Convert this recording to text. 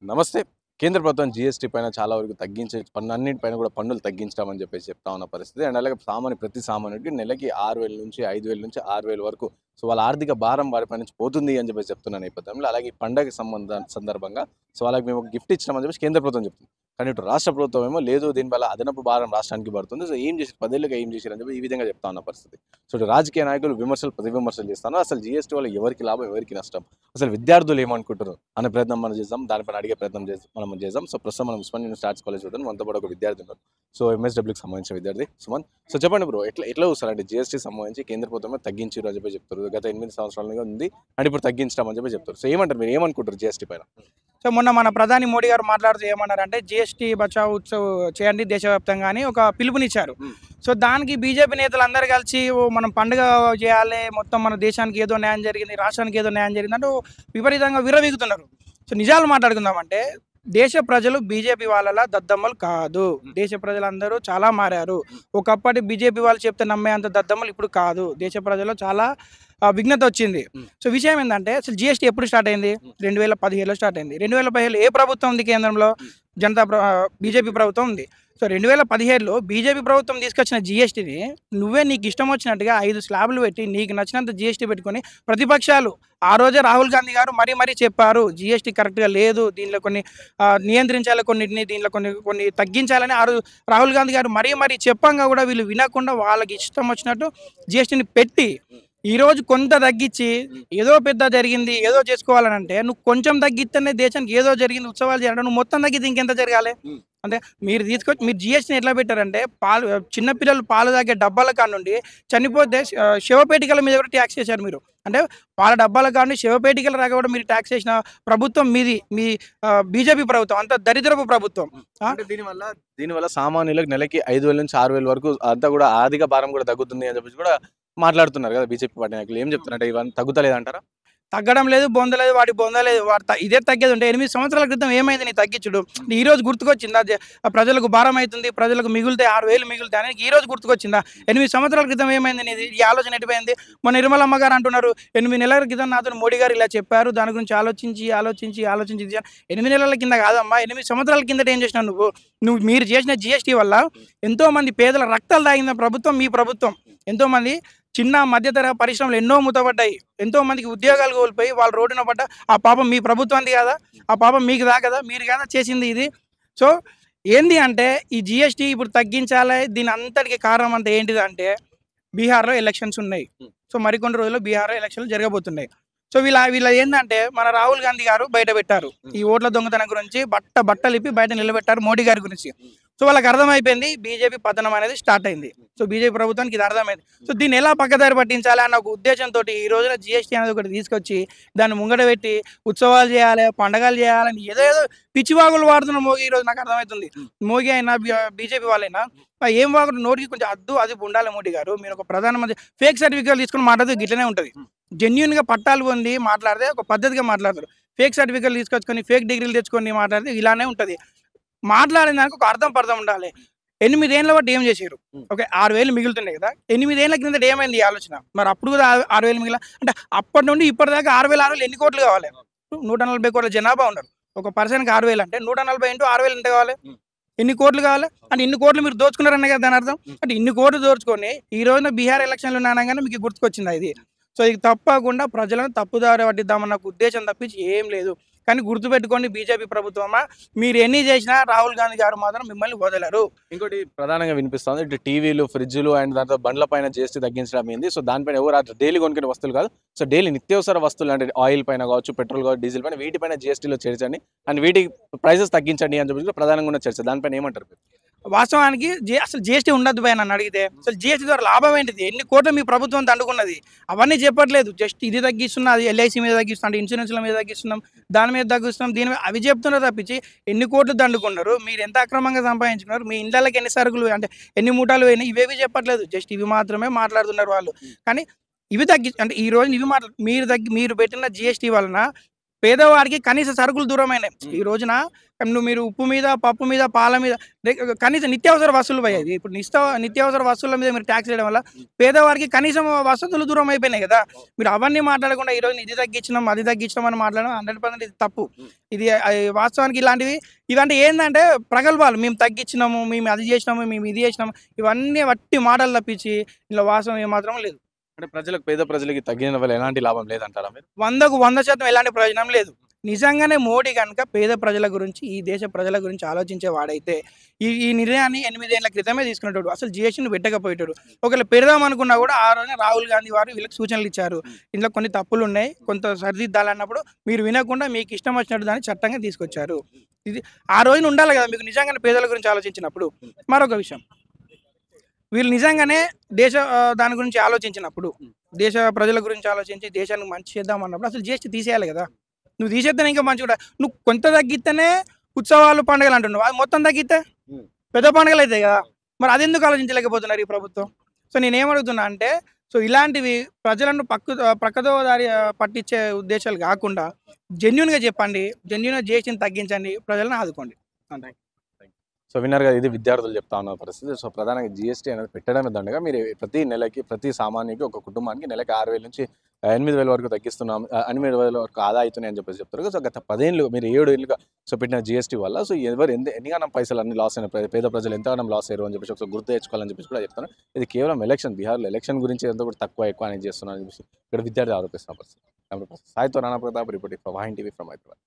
నమస్తే. కేంద్ర ప్రభుత్వం జీఎస్టీ పైన చాలా వరకు తగ్గించే పన్నులన్నిటిపైన కూడా పన్నులు తగ్గించడం చెప్పేసి చెప్తా ఉన్న పరిస్థితి. అండ్ అలాగే ప్రతి సామాన్యుడికి నెలకి 6,000 నుంచి 5,000 నుంచి 6,000 వరకు వాళ్ళ ఆర్థిక భారం వారిపై నుంచి పోతుంది అని చెప్పేసి చెప్తున్న నేపథ్యంలో, అలాగే ఈ పండగ సందర్భంగా వాళ్ళకి మేము ఒక గిఫ్ట్ ఇచ్చినామని చెప్పేసి కేంద్ర ప్రభుత్వం చెప్తుంది. కానీ ఇటు రాష్ట్ర ప్రభుత్వం ఏమో లేదు, దీనివల్ల అదనపు భారం రాష్ట్రానికి పడుతుంది. ఏం చేసి 10 ఏళ్ళుగా ఏం చేశారు అని చెప్పి ఈ విధంగా చెప్తా ఉన్న పరిస్థితి. ఇటు రాజకీయ నాయకులు ప్రతి విమర్శలు చేస్తున్నారు. అసలు జీఎస్టీ వల్ల ఎవరికి లాభం, ఎవరికి నష్టం, అసలు విద్యార్థులు ఏమనుకుంటారు అనే ప్రయత్నం మనం చేద్దాం. దానిపైన అడిగే ప్రయత్నం మనం చేద్దాం. ప్రస్తుతం మనం ఉస్మాన్ యూనివర్సిటీ ఆర్ట్స్ కాలేజ్ చూద్దాం. మనతో పాటు ఒక విద్యార్థి ఉన్నారు. ఎంఎస్డబ్ల్యూకి సంబంధించిన విద్యార్థి సుమన్. చెప్పండి బ్రో, ఎట్లా చూస్తారు అంటే జీఎస్టీ సంబంధించి కేంద్ర ప్రభుత్వమే తగ్గించారు అని చెప్పి చెప్తారు. గత 8 సంవత్సరాలుగా ఉంది అండ్ ఇప్పుడు తగ్గించడం అని చెప్పి చెప్తారు. ఏమంటారు, మీరు ఏమనుకుంటారు జీఎస్టీ పైన? మొన్న మన ప్రధాని మోడీ గారు మాట్లాడుతూ ఏమన్నారంటే జీఎస్టీ బచావ్ ఉత్సవ్ చేయండి దేశవ్యాప్తంగా అని ఒక పిలుపునిచ్చారు. దానికి బీజేపీ నేతలు అందరూ కలిసి మనం పండుగ చేయాలి, మొత్తం మన దేశానికి ఏదో న్యాయం జరిగింది, రాష్ట్రానికి ఏదో న్యాయం జరిగింది అంటూ విపరీతంగా విర్రవీగుతున్నారు. నిజాలు మాట్లాడుకుందామంటే దేశ ప్రజలు బీజేపీ వాళ్ళ దద్దమ్మలు కాదు. దేశ ప్రజలందరూ చాలా మారారు. ఒకప్పటి బీజేపీ వాళ్ళు చెప్తే నమ్మే అంత దద్దమ్మలు ఇప్పుడు కాదు. దేశ ప్రజల్లో చాలా విఘ్నత వచ్చింది. విషయం ఏంటంటే అసలు జీఎస్టీ ఎప్పుడు స్టార్ట్ అయింది? 2017లో స్టార్ట్ అయింది. 2017లో ఏ ప్రభుత్వం ఉంది కేంద్రంలో? బీజేపీ ప్రభుత్వం ఉంది. 2017లో బీజేపీ ప్రభుత్వం తీసుకొచ్చిన జీఎస్టీని నువ్వే నీకు ఇష్టం వచ్చినట్టుగా 5 స్లాబ్లు పెట్టి నీకు నచ్చినంత జీఎస్టీ పెట్టుకొని ప్రతిపక్షాలు ఆ రోజే రాహుల్ గాంధీ గారు మరీ చెప్పారు జీఎస్టీ కరెక్ట్గా లేదు, దీనిలో కొన్ని నియంత్రించాలి, కొన్నిటిని దీనిలో కొన్ని తగ్గించాలని రాహుల్ గాంధీ గారు మరీ చెప్పంగా కూడా వీళ్ళు వినకుండా వాళ్ళకి ఇష్టం వచ్చినట్టు జీఎస్టీని పెట్టి ఈరోజు కొంత తగ్గించి ఏదో పెద్ద జరిగింది ఏదో చేసుకోవాలని అంటే నువ్వు కొంచెం తగ్గిస్తేనే దేశానికి ఏదో జరిగింది ఉత్సవాలు చేయాలంటే నువ్వు మొత్తం తగ్గితే ఇంకెంత జరగాలి? అంటే మీరు జీఎస్టీని ఎట్లా పెట్టారంటే చిన్నపిల్లలు పాలు తాగే డబ్బాల కాడ నుండి చనిపోతే శవపేటికల మీద కూడా ట్యాక్స్ చేశారు మీరు. అంటే పాల డబ్బాల కాడ నుండి శవపేటికల దాకా కూడా మీరు ట్యాక్స్ చేసిన ప్రభుత్వం మీది, మీ బీజేపీ ప్రభుత్వం అంత దరిద్రపు ప్రభుత్వం. దీనివల్ల సామాన్యులకు నెలకి 5,000 నుంచి 6,000 వరకు అంతా కూడా ఆర్థిక భారం కూడా తగ్గుతుంది అని చెప్పేసి కూడా మాట్లాడుతున్నారు కదా బీజేపీ పార్టీ నాయకులు. ఏం చెప్తున్నారంటే ఇవన్నీ తగ్గుతలేదంటారా? తగ్గడం లేదు, బొందలేదు, వాటి బొందలేదు. ఇదే తగ్గేది ఉంటే 8 సంవత్సరాల క్రితం ఏమైంది నీ తగ్గించుడు? ఈ రోజు గుర్తుకొచ్చిందా? ప్రజలకు భారం అవుతుంది, ప్రజలకు మిగులుతాయి, 6,000 మిగులుతాయి అని ఈ రోజు గుర్తుకొచ్చిందా? 8 సంవత్సరాల క్రితం ఏమైంది నీది? ఈ ఆలోచన ఎటుపోయింది? మన నిర్మలమ్మ గారు అంటున్నారు 8 నెలల క్రితం నాతో మోడీ గారు ఇలా చెప్పారు, దాని గురించి ఆలోచించి 8 నెలల కింద కాదమ్మా, 8 సంవత్సరాల కిందట ఏం చేసినావు నువ్వు? మీరు చేసిన జీఎస్టీ వల్ల ఎంతోమంది పేదల రక్తాలు తాగిన ప్రభుత్వం మీ ప్రభుత్వం. ఎంతోమంది చిన్న మధ్యతరగతి పరిశ్రమలు ఎన్నో మూతపడ్డాయి, ఎంతో మందికి ఉద్యోగాలు కోల్పోయి వాళ్ళు రోడ్డున పడ్డ ఆ పాపం మీ ప్రభుత్వానికి కదా, ఆ పాపం మీకు కదా, మీరు కదా చేసింది ఇది. ఏంది అంటే ఈ జీఎస్టీ ఇప్పుడు తగ్గించాలి, దీని అంతటికి కారణం అంతా ఏంటిది అంటే బీహార్లో ఎలక్షన్స్ ఉన్నాయి. మరికొన్ని రోజుల్లో బీహార్లో ఎలక్షన్లు జరగబోతున్నాయి. వీళ్ళ ఏంటంటే మన రాహుల్ గాంధీ గారు బయట పెట్టారు ఈ ఓట్ల దొంగతనం గురించి, బట్టలిప్పి బయట నిలబెట్టారు మోడీ గారి గురించి. వాళ్ళకి అర్థమైపోయింది బీజేపీ పతనం అనేది స్టార్ట్ అయింది. బీజేపీ ప్రభుత్వానికి ఇది అర్థమైంది. దీన్ని ఎలా పక్కదారి పట్టించాలి అన్న ఒక ఉద్దేశంతో ఈ రోజున జీఎస్టీ అనేది ఒకటి తీసుకొచ్చి దాన్ని ముంగడ పెట్టి ఉత్సవాలు చేయాలి, పండగలు చేయాలని ఏదో పిచ్చివాగులు వాడుతున్న మోగి ఈ రోజు నాకు అర్థమవుతుంది. మోగి అయినా బీజేపీ వాళ్ళైనా ఏం వాగుడు నోటికి కొంచెం అది ఉండాలి. మోడీ గారు మీరు ఒక ప్రధానమంత్రి ఫేక్ సర్టిఫికేట్లు తీసుకుని మాట్లాడితే గిట్లనే ఉంటుంది. జెన్యున్గా పట్టాలు పొంది మాట్లాడితే ఒక పద్ధతిగా మాట్లాడతారు. ఫేక్ సర్టిఫికేట్లు తీసుకొచ్చుకొని ఫేక్ డిగ్రీలు తెచ్చుకొని మాట్లాడితే ఇలానే ఉంటుంది. మాట్లాడిన దానికి ఒక అర్థం ఉండాలి. 8 ఏళ్ళ బట్టి ఏం చేశారు? 6,000 మిగులుతున్నాయి కదా, 8 ఏళ్ళ కింద ఏమైంది ఈ ఆలోచన? మరి అప్పుడు కూడా 6,000 మిగిలిన అంటే అప్పటి నుండి ఇప్పటిదాకా 6,000 ఎన్ని కోట్లు కావాలి? 140 కోట్ల జనాభా ఉన్నారు. ఒక పర్సన్కి 6,000 అంటే 140 ఇంటూ 6,000 ఎంత కావాలి? ఎన్ని కోట్లు కావాలి? అంటే ఇన్ని కోట్లు మీరు దోచుకున్నారన్న కదా దాని అర్థం. అంటే ఇన్ని కోట్లు దోచుకొని ఈ రోజున బీహార్ ఎలక్షన్లు అనగానే మీకు గుర్తుకొచ్చిందా ఇది? ఇది తప్పకుండా ప్రజలను తప్పుదారి పట్టిద్దామన్న ఉద్దేశం తప్పించి ఏం లేదు. కానీ గుర్తుపెట్టుకోండి బీజేపీ ప్రభుత్వమా, మీరు ఎన్ని చేసినా రాహుల్ గాంధీ గారు మాత్రం మిమ్మల్ని వదలరు. ఇంకోటి ప్రధానంగా వినిపిస్తుంది, ఇటు టీవీలు, ఫ్రిడ్జ్లు అండ్ దాంతో బండ్ల పైన జీఎస్టీ తగ్గించడం ఏంది. దానిపైన ఎవరు డైలీ కొనుక్కునే వస్తువులు కాదు, డైలీ నిత్యావసర వస్తువులు అంటే ఆయిల్ పైన కావచ్చు, పెట్రోల్ కావచ్చు, డీజిల్ పైన వీటిపైన జీఎస్టీలో చేర్చండి అండ్ వీటి ప్రైజెస్ తగ్గించండి అని చెప్పి ప్రధానంగా ఉన్న చర్చ. దానిపైన ఏమంటారు? వాస్తవానికి అసలు జీఎస్టీ ఉండద్దు భయ నన్ను అడిగితే. అసలు జీఎస్టీ ద్వారా లాభం ఏంటిది? ఎన్ని కోట్లు మీ ప్రభుత్వం దండుకున్నది? అవన్నీ చెప్పట్లేదు. జస్ట్ ఇది తగ్గిస్తున్నా, అది ఎల్ఐసి మీద తగ్గిస్తున్నాం, ఇన్సూరెన్స్ల మీద తగ్గిస్తున్నాం, దాని మీద తగ్గిస్తున్నాం, దీని మీద అవి చెప్తున్నారు తప్పించి ఎన్ని కోట్లు దండుకున్నారు, మీరు ఎంత అక్రమంగా సంపాదించుకున్నారు, మీ ఇళ్ళకి ఎన్ని సరుకులు అంటే ఎన్ని మూటాలు పోయినాయి, ఇవేవి చెప్పట్లేదు. జస్ట్ ఇవి మాత్రమే మాట్లాడుతున్నారు వాళ్ళు. కానీ ఇవి అంటే ఈ రోజు ఇవి మీరు పెట్టిన జీఎస్టీ వలన పేదవాడికి కనీస సరుకులు దూరమైనాయి. ఈ రోజున మీరు ఉప్పు మీద, పప్పు మీద, పాల మీద కనీస నిత్యావసర వస్తువులు పోయాయి. ఇప్పుడు నిత్యావసర వస్తువుల మీద మీరు ట్యాక్స్ వేయడం వల్ల పేదవాడికి కనీసం వసతులు దూరం అయిపోయినాయి కదా! మీరు అవన్నీ మాట్లాడకుండా ఈరోజు ఇది తగ్గించినాం, అది తగ్గించినాం అని మాట్లాడడం 100% ఇది తప్పు. ఇది వాస్తవానికి ఇవంటే ఏందంటే ప్రగల్భాలు. మేము తగ్గించినాము, మేము అది చేసినాము, మేము ఇది చేసినాము, ఇవన్నీ వట్టి మాటలు తప్పించి ఇందులో వాస్తవం ఏమాత్రం లేదు. అంటే పేద ప్రజలకి తగ్గిన వల్ల ఎలాంటి లాభం లేదంటారా మీరు? 100కు 100% ఎలాంటి ప్రయోజనం లేదు. నిజంగానే మోడీ గనుక పేద ప్రజల గురించి, ఈ దేశ ప్రజల గురించి ఆలోచించేవాడైతే ఈ నిర్ణయాన్ని 8 ఏళ్ల క్రితమే తీసుకునేటోడు. అసలు జీఎస్టీని పెట్టకపోయేటోడు. ఒకవేళ పెడదామనుకున్నా కూడా ఆ రోజున రాహుల్ గాంధీ వారు వీళ్ళకి సూచనలు ఇచ్చారు. ఇందులో కొన్ని తప్పులున్నాయి, కొంత సరిదిద్దాలన్నప్పుడు మీరు వినకుండా మీకు ఇష్టం వచ్చినట్టు దాన్ని చట్టంగా తీసుకొచ్చారు. ఇది ఆ రోజున ఉండాలి కదా మీకు నిజంగానే పేదల గురించి ఆలోచించినప్పుడు. మరొక విషయం, వీళ్ళు నిజంగానే దాని గురించి ఆలోచించినప్పుడు, దేశ ప్రజల గురించి ఆలోచించి దేశానికి మంచి చేద్దాం అన్నప్పుడు అసలు జీఎస్టీ తీసేయాలి కదా! నువ్వు తీసేస్తేనే ఇంకా మంచిగా నువ్వు కొంత తగ్గిస్తేనే ఉత్సవాలు, పండుగలు అంటున్నావు. అది మొత్తం తగ్గిస్తే పెద్ద పండుగలు అవుతాయి కదా! మరి అదెందుకు ఆలోచించలేకపోతున్నారు ఈ ప్రభుత్వం? సో నేనేమడుగుతున్నా అంటే, సో ఇలాంటివి ప్రజలను పక్కదో దారి పట్టించే ఉద్దేశాలు కాకుండా జెన్యూన్‌గా చెప్పండి. జెన్యూన్‌గా జీఎస్టీని తగ్గించండి. ప్రజలను ఆదుకోండి. అంతే. సో విన్నారు కదా, ఇది విద్యార్థులు చెప్తా ఉన్న పరిస్థితి. సో ప్రధానంగా జీఎస్టీ అనేది పెట్టడమే దండగా మీరు ప్రతి నెలకి ప్రతి సామాన్యుకి ఒక కుటుంబానికి నెలకి 6,000 నుంచి 8,000 వరకు తగ్గిస్తున్నాం, 8,000 వరకు ఆదా అవుతున్నాయి అని చెప్పేసి చెప్తారు. సో గత 10 ఏళ్ళు మీరు 7 ఏళ్ళుగా సో పెట్టిన జీఎస్టీ వల్ల సో ఎన్నిగానం పైసలు అన్ని లాస్ అయిన పేద ప్రజలు ఎంతగానం లాస్ అయ్యారు అని చెప్పేసి ఒకసారి గుర్తు తెచ్చుకోవాలని చెప్పేసి కూడా చెప్తాను. ఇది కేవలం ఎలక్షన్, బీహార్లో ఎలక్షన్ గురించి ఎంతో కూడా తక్కువ ఎక్కువ అనేది చేస్తున్నారని చెప్పేసి ఇక్కడ విద్యార్థి ఆరోపిస్తున్న పరిస్థితి. సాయితో Rana Pratap reporting for Vahini TV from Hyderabad.